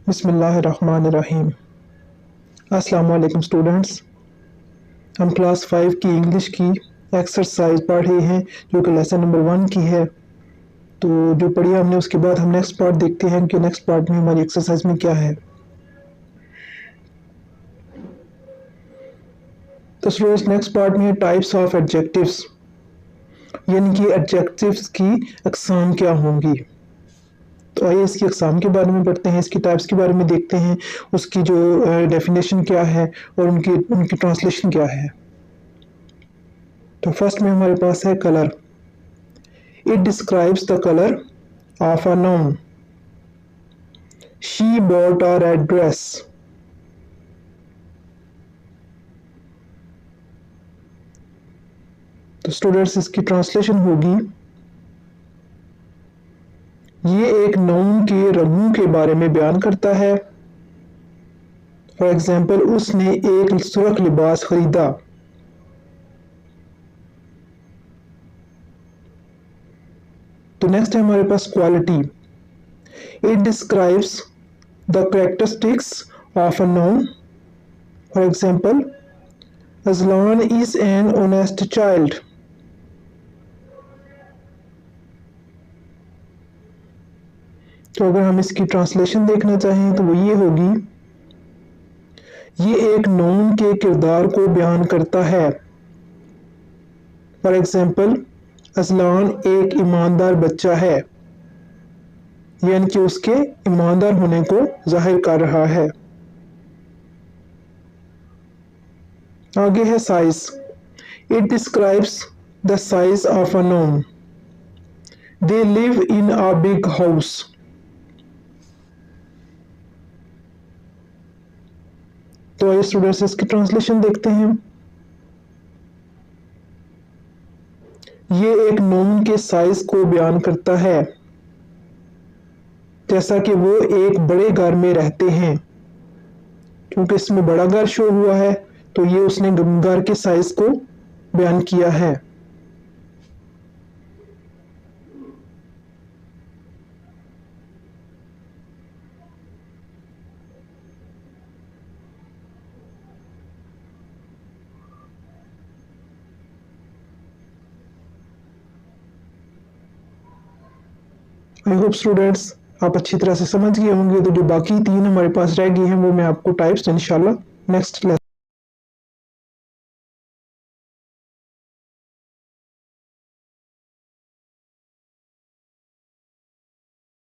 बिस्मिल्लाहिर्रहमानिर्रहीम। अस्सलाम वालेकुम स्टूडेंट्स। हम क्लास 5 की इंग्लिश की एक्सरसाइज पढ़ रहे हैं जो कि लेसन नंबर 1 की है। तो जो पढ़ी हमने उसके बाद हम नेक्स्ट पार्ट देखते हैं कि नेक्स्ट पार्ट में हमारी एक्सरसाइज में क्या है। तो स्टूडेंट्स नेक्स्ट पार्ट में टाइप्स ऑफ एडजेक्टिव्स, यानी कि एडजेक्टिव्स की अक़साम क्या होंगी। तो आइए इसकी अक़साम के बारे में पढ़ते हैं, इसकी टाइप्स के बारे में देखते हैं, उसकी जो डेफिनेशन क्या है और उनकी ट्रांसलेशन क्या है। तो फर्स्ट में हमारे पास है colour. It describes the colour of a noun. She bought a red dress. तो स्टूडेंट्स इसकी ट्रांसलेशन होगी, ये एक नाउन के रंगों के बारे में बयान करता है। फॉर एग्जाम्पल, उसने एक सुर्ख लिबास खरीदा। तो नेक्स्ट है हमारे पास quality. It describes the characteristics of a noun. For example, Azlan is an honest child. तो अगर हम इसकी ट्रांसलेशन देखना चाहें तो वो ये होगी, ये एक नाउन के किरदार को बयान करता है। फॉर एग्जाम्पल, अज़लान एक ईमानदार बच्चा है, यानी कि उसके ईमानदार होने को जाहिर कर रहा है। आगे है size. It describes the size of a noun. They live in a big house. तो आइए स्टूडेंट्स इसकी ट्रांसलेशन देखते हैं। ये एक नाउन के साइज को बयान करता है, जैसा कि वो एक बड़े घर में रहते हैं। क्योंकि इसमें बड़ा घर शो हुआ है तो ये उसने घर के साइज को बयान किया है। आई होप स्टूडेंट्स आप अच्छी तरह से समझ गए होंगे। तो जो बाकी 3 हमारे पास रह गए हैं वो मैं आपको टाइप्स इंशाल्लाह नेक्स्ट